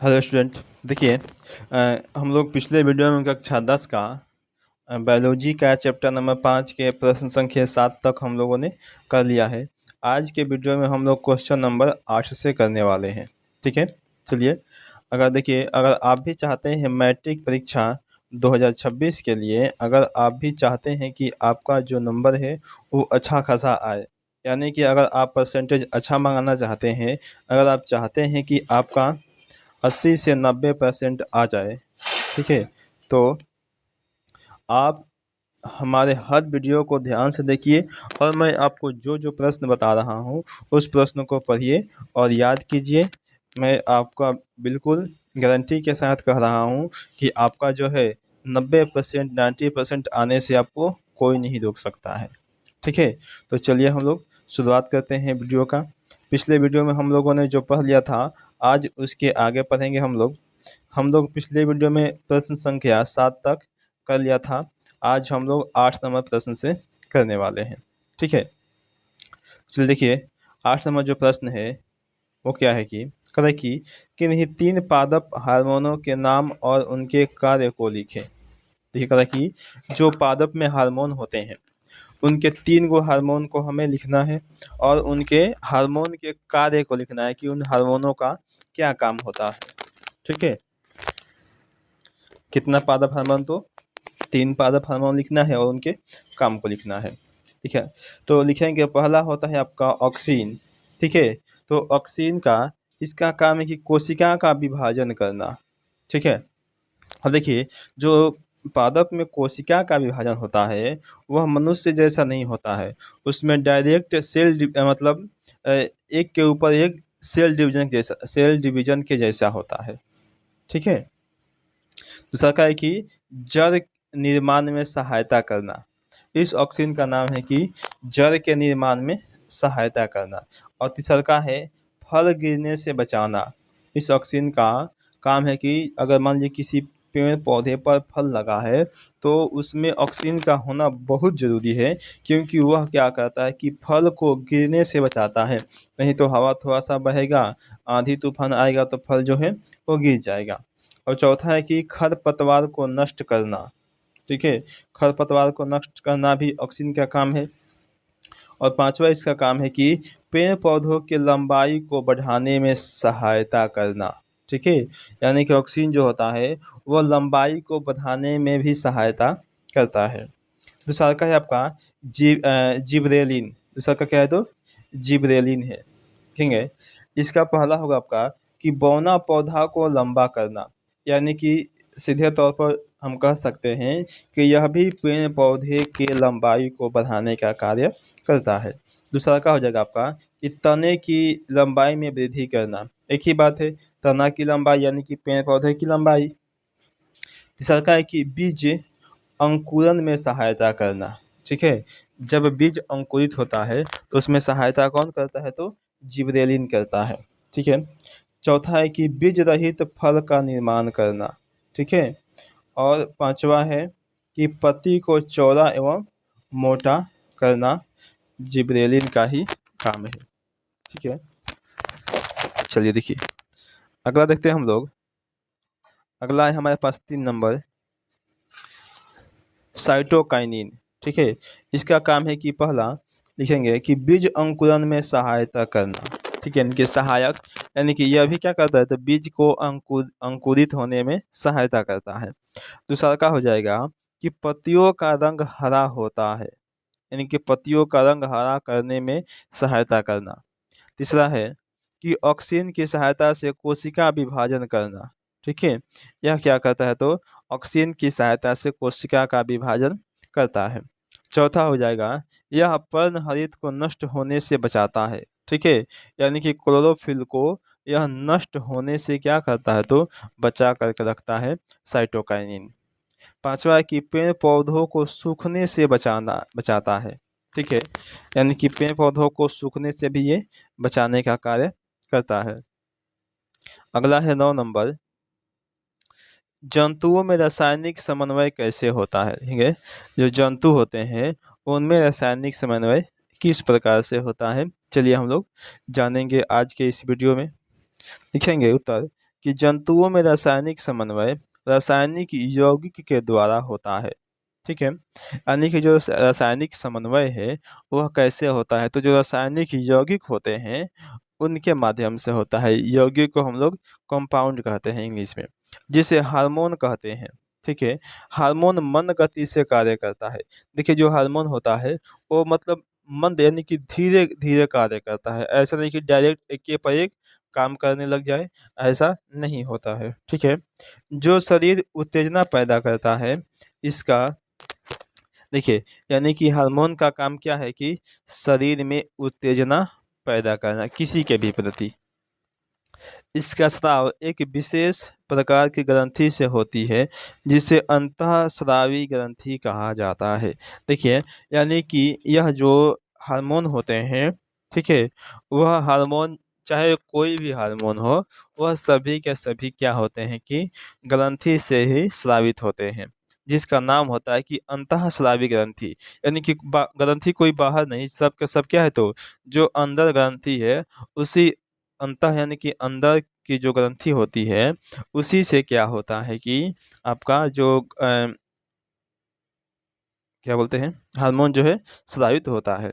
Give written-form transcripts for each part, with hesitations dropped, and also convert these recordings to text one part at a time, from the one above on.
Hello student. देखिए, हम लोग पिछले वीडियो में कक्षा 10 का बायोलॉजी का चैप्टर नंबर 5 के प्रश्न संख्या 7 तक हम लोगों ने कर लिया है। आज के वीडियो में हम लोग क्वेश्चन नंबर 8 से करने वाले हैं। ठीक है, चलिए। अगर आप भी चाहते हैं मैट्रिक परीक्षा 2026 के लिए, अगर आप भी चाहते हैं कि आपका जो नंबर है वो अच्छा खासा आए, यानी कि अगर आप परसेंटेज अच्छा मंगाना चाहते हैं, अगर आप चाहते हैं कि आपका 80 से 90% आ जाए, ठीक है, तो आप हमारे हर वीडियो को ध्यान से देखिए और मैं आपको जो जो प्रश्न बता रहा हूँ उस प्रश्न को पढ़िए और याद कीजिए। मैं आपका बिल्कुल गारंटी के साथ कह रहा हूँ कि आपका जो है 90% 90% आने से आपको कोई नहीं रोक सकता है। ठीक है, तो चलिए हम लोग शुरुआत करते हैं वीडियो का। पिछले वीडियो में हम लोगों ने जो पढ़ लिया था, आज उसके आगे पढ़ेंगे हम लोग पिछले वीडियो में प्रश्न संख्या 7 तक कर लिया था। आज हम लोग 8 नंबर प्रश्न से करने वाले हैं। ठीक है, चलिए देखिए, 8 नंबर जो प्रश्न है वो क्या है कि करें कि किन्हीं 3 पादप हार्मोनों के नाम और उनके कार्य को लिखें। देखिए, करें कि जो पादप में हार्मोन होते हैं उनके 3 गो हार्मोन को हमें लिखना है और उनके हार्मोन के कार्य को लिखना है कि उन हार्मोनों का क्या काम होता है। ठीक है, कितना पादप हार्मोन, तो 3 पादप हार्मोन लिखना है और उनके काम को लिखना है। ठीक है, तो लिखेंगे, पहला होता है आपका ऑक्सीन। ठीक है, तो ऑक्सीन का इसका काम है कि कोशिका का विभाजन करना। ठीक है, और देखिए, जो पादप में कोशिका का विभाजन होता है वह मनुष्य जैसा नहीं होता है। उसमें डायरेक्ट मतलब एक के ऊपर एक सेल डिवीजन के जैसा होता है। ठीक है, दूसरा का है कि जड़ निर्माण में सहायता करना। इस ऑक्सीन का नाम है कि जड़ के निर्माण में सहायता करना। और तीसरा का है फल गिरने से बचाना। इस ऑक्सीन का काम है कि अगर मान लीजिए किसी पेड़ पौधे पर फल लगा है तो उसमें ऑक्सीन का होना बहुत ज़रूरी है, क्योंकि वह क्या करता है कि फल को गिरने से बचाता है। नहीं तो हवा थोड़ा सा बहेगा, आंधी तूफान आएगा तो फल जो है वो गिर जाएगा। और चौथा है कि खरपतवार को नष्ट करना। ठीक है, खरपतवार को नष्ट करना भी ऑक्सीन का काम है। और पांचवा इसका काम है कि पेड़ पौधों की लंबाई को बढ़ाने में सहायता करना। ठीक है, यानी कि ऑक्सीन जो होता है वो लंबाई को बढ़ाने में भी सहायता करता है। दूसरा का है आपका जिब्रेलिन। दूसरा का क्या है, तो जिब्रेलिन है। ठीक है, इसका पहला होगा आपका कि बौना पौधा को लंबा करना, यानी कि सीधे तौर पर हम कह सकते हैं कि यह भी पेड़ पौधे की लंबाई को बढ़ाने का कार्य करता है। दूसरा का हो जाएगा आपका कि तने की लंबाई में वृद्धि करना। एक ही बात है, तना की लंबाई यानी कि पेड़ पौधे की लंबाई। तीसरा का है कि बीज अंकुरन में सहायता करना। ठीक है, जब बीज अंकुरित होता है तो उसमें सहायता कौन करता है, तो जिब्रेलिन करता है। ठीक है, चौथा है कि बीज रहित फल का निर्माण करना। ठीक है, और पांचवा है कि पत्ती को चौड़ा एवं मोटा करना जिब्रेलिन का ही काम है। ठीक है, चलिए देखिए, अगला देखते हैं हम लोग। अगला है हमारे पास 3 नंबर, साइटोकाइनिन। ठीक है, इसका काम है कि पहला लिखेंगे कि बीज अंकुरन में सहायता करना। ठीक है, इनके सहायक, यानी कि यह भी क्या करता है, तो बीज को अंकुरित होने में सहायता करता है। दूसरा का हो जाएगा कि पत्तियों का रंग हरा होता है, यानी कि पत्तियों का रंग हरा करने में सहायता करना। तीसरा है कि ऑक्सीन की सहायता से कोशिका विभाजन करना। ठीक है, यह क्या करता है, तो ऑक्सीन की सहायता से कोशिका का विभाजन करता है। चौथा हो जाएगा, यह पर्णहरित को नष्ट होने से बचाता है। ठीक है, यानी कि क्लोरोफिल को यह नष्ट होने से क्या करता है, तो बचा करके रखता है साइटोकाइनिन। पांचवा है कि पेड़ पौधों को सूखने से बचाता है। ठीक है, यानी कि पेड़ पौधों को सूखने से भी ये बचाने का कार्य करता है। अगला है 9 नंबर, जंतुओं में रासायनिक समन्वय कैसे होता है। ठीक है, जो जंतु होते हैं उनमें रासायनिक समन्वय किस प्रकार से होता है, चलिए हम लोग जानेंगे आज के इस वीडियो में। लिखेंगे उत्तर कि जंतुओं में रासायनिक समन्वय रासायनिक यौगिक के द्वारा होता है। ठीक है, यानी कि जो रासायनिक समन्वय है वह कैसे होता है, तो जो रासायनिक यौगिक होते हैं उनके माध्यम से होता है। यौगिक को हम लोग कंपाउंड कहते हैं इंग्लिश में, जिसे हार्मोन कहते हैं। ठीक है, हार्मोन मंद गति से कार्य करता है। देखिए जो हार्मोन होता है वो मतलब मंद यानी कि धीरे धीरे कार्य करता है, ऐसा नहीं कि डायरेक्ट एक के पर एक काम करने लग जाए, ऐसा नहीं होता है। ठीक है, जो शरीर उत्तेजना पैदा करता है इसका, देखिए यानी कि हार्मोन का काम क्या है कि शरीर में उत्तेजना पैदा करना किसी के भी प्रति। इसका स्राव एक विशेष प्रकार की ग्रंथि से होती है जिसे अंतःस्रावी ग्रंथि कहा जाता है। देखिए यानी कि यह जो हार्मोन होते हैं, ठीक है, वह हार्मोन चाहे कोई भी हार्मोन हो वह सभी के सभी क्या होते हैं कि ग्रंथि से ही स्रावित होते हैं, जिसका नाम होता है कि अंतःस्रावी ग्रंथि। यानी कि ग्रंथि कोई बाहर नहीं, सब के सब क्या है, तो जो अंदर ग्रंथि है उसी अंतः यानी कि अंदर की जो ग्रंथि होती है उसी से क्या होता है कि आपका जो क्या बोलते हैं हार्मोन जो है स्रावित होता है।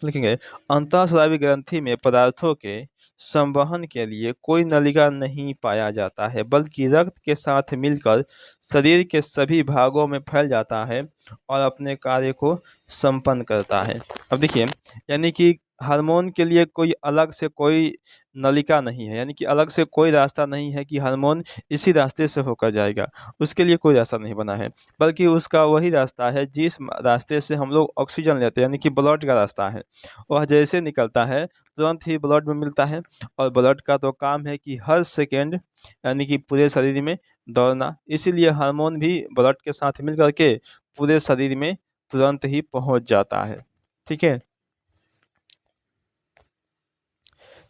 लिखेंगे अंतःस्रावी ग्रंथि में पदार्थों के संवहन के लिए कोई नलिका नहीं पाया जाता है, बल्कि रक्त के साथ मिलकर शरीर के सभी भागों में फैल जाता है और अपने कार्य को संपन्न करता है। अब देखिए यानी कि हार्मोन के लिए कोई अलग से कोई नलिका नहीं है, यानी कि अलग से कोई रास्ता नहीं है कि हार्मोन इसी रास्ते से होकर जाएगा, उसके लिए कोई रास्ता नहीं बना है, बल्कि उसका वही रास्ता है जिस रास्ते से हम लोग ऑक्सीजन लेते हैं, यानी कि ब्लड का रास्ता है। वह जैसे निकलता है तुरंत ही ब्लड में मिलता है, और ब्लड का तो काम है कि हर सेकेंड यानी कि पूरे शरीर में दौड़ना, इसीलिए हार्मोन भी ब्लड के साथ मिल करके पूरे शरीर में तुरंत ही पहुंच जाता है। ठीक है,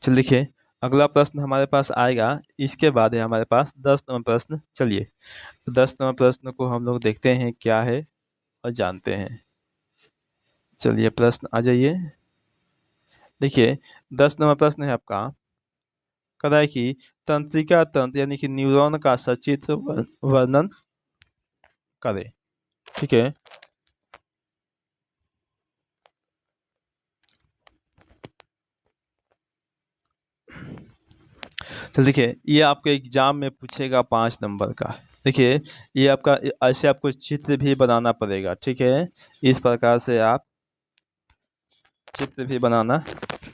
चल देखिए अगला प्रश्न हमारे पास आएगा, इसके बाद है हमारे पास 10 नंबर प्रश्न। चलिए 10 नंबर प्रश्न को हम लोग देखते हैं क्या है और जानते हैं। चलिए प्रश्न आ जाइए। देखिए 10 नंबर प्रश्न है आपका, कह रहा है कि तंत्रिका तंत्र यानी कि न्यूरॉन का सचित्र वर्णन करें। ठीक है, तो देखिए ये आपके एग्जाम में पूछेगा 5 नंबर का। देखिए ये आपका ऐसे आपको चित्र भी बनाना पड़ेगा। ठीक है, इस प्रकार से आप चित्र भी बनाना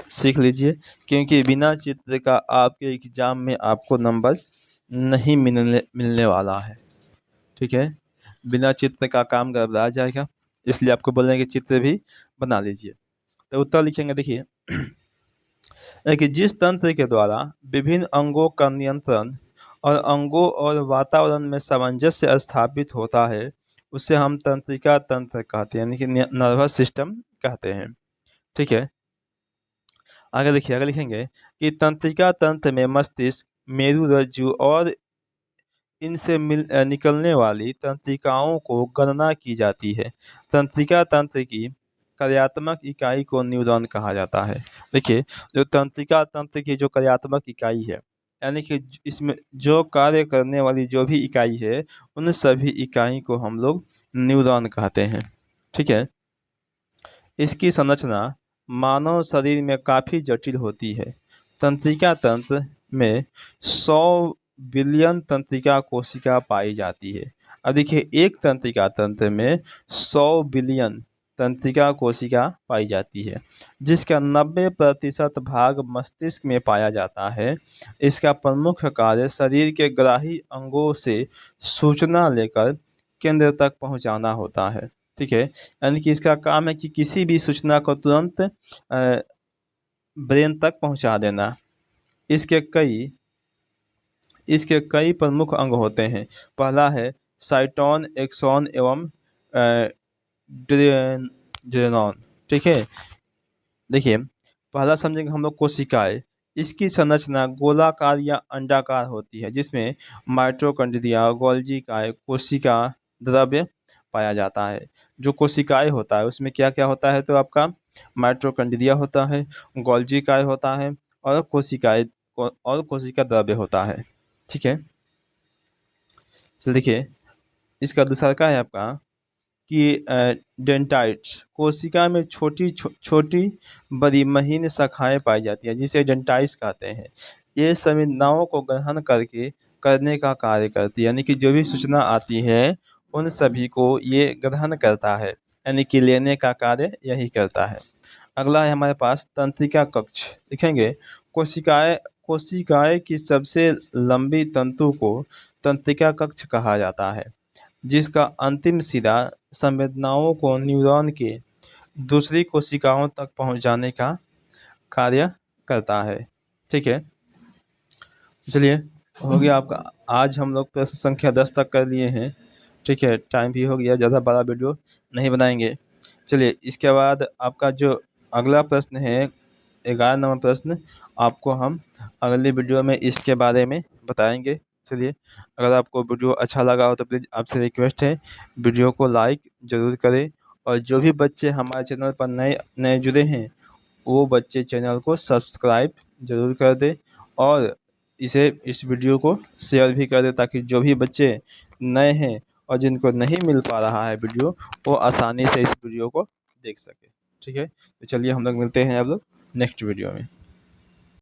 सीख लीजिए, क्योंकि बिना चित्र का आपके एग्जाम में आपको नंबर नहीं मिलने वाला है। ठीक है, बिना चित्र का काम गड़बड़ा जाएगा, इसलिए आपको बोल रहे हैं कि चित्र भी बना लीजिए। तो उत्तर लिखेंगे, देखिए कि जिस तंत्र के द्वारा विभिन्न अंगों का नियंत्रण और अंगों और वातावरण में सामंजस्य स्थापित होता है उसे हम तंत्रिका तंत्र कहते हैं, यानी कि नर्वस सिस्टम कहते हैं। ठीक है, आगे देखिए, आगे लिखेंगे कि तंत्रिका तंत्र में मस्तिष्क, मेरुरज्जु और इनसे निकलने वाली तंत्रिकाओं को गणना की जाती है। तंत्रिका तंत्र की कार्यात्मक इकाई को न्यूरॉन कहा जाता है। देखिए जो तंत्रिका तंत्र की जो कार्यात्मक इकाई है, यानी कि इसमें जो कार्य करने वाली जो भी इकाई है उन सभी इकाई को हम लोग न्यूरॉन कहते हैं। ठीक है, इसकी संरचना मानव शरीर में काफ़ी जटिल होती है। तंत्रिका तंत्र में 100 बिलियन तंत्रिका कोशिका पाई जाती है। अब देखिए एक तंत्रिका तंत्र में 100 बिलियन तंत्रिका कोशिका पाई जाती है, जिसका 90% भाग मस्तिष्क में पाया जाता है। इसका प्रमुख कार्य शरीर के ग्राही अंगों से सूचना लेकर केंद्र तक पहुंचाना होता है। ठीक है, यानी कि इसका काम है कि किसी भी सूचना को तुरंत ब्रेन तक पहुंचा देना। इसके कई इसके कई प्रमुख अंग होते हैं। पहला है साइटोन, एक्सॉन एवं ड्रेनॉन। ठीक है, देखिए पहला समझेंगे हम लोग कोशिकाएं। इसकी संरचना गोलाकार या अंडाकार होती है, जिसमें माइटोकॉन्ड्रिया, गोल्गी काय, कोशिका द्रव्य पाया जाता है। जो कोशिकाएं होता है उसमें क्या क्या होता है, तो आपका माइटोकॉन्ड्रिया होता है, गोल्गी काय होता है और कोशिका द्रव्य होता है। ठीक है। चलिए देखिए, इसका दूसरा का है आपका कि डेंटाइट्स, कोशिका में छोटी बड़ी महीन शाखाएं पाई जाती हैं जिसे डेंटाइट्स कहते हैं। ये संवेदनाओं को ग्रहण करके करने का कार्य करती है, यानी कि जो भी सूचना आती है उन सभी को ये ग्रहण करता है, यानी कि लेने का कार्य यही करता है। अगला है हमारे पास तंत्रिका कक्ष। लिखेंगे, कोशिकाएं कोशिकाएं की सबसे लंबी तंतु को तंत्रिका कक्ष कहा जाता है, जिसका अंतिम सिरा संवेदनाओं को न्यूरॉन के दूसरी कोशिकाओं तक पहुंचाने का कार्य करता है। ठीक है, चलिए, हो गया आपका। आज हम लोग प्रश्न संख्या 10 तक कर लिए हैं। ठीक है, टाइम भी हो गया, ज़्यादा बड़ा वीडियो नहीं बनाएंगे। चलिए, इसके बाद आपका जो अगला प्रश्न है 11 नंबर प्रश्न, आपको हम अगले वीडियो में इसके बारे में बताएंगे। चलिए, अगर आपको वीडियो अच्छा लगा हो तो प्लीज़ आपसे रिक्वेस्ट है, वीडियो को लाइक ज़रूर करें, और जो भी बच्चे हमारे चैनल पर नए नए जुड़े हैं वो बच्चे चैनल को सब्सक्राइब ज़रूर कर दें, और इस वीडियो को शेयर भी कर दें, ताकि जो भी बच्चे नए हैं और जिनको नहीं मिल पा रहा है वीडियो, वो आसानी से इस वीडियो को देख सके। ठीक है, तो चलिए हम लोग मिलते हैं अब लोग नेक्स्ट वीडियो में।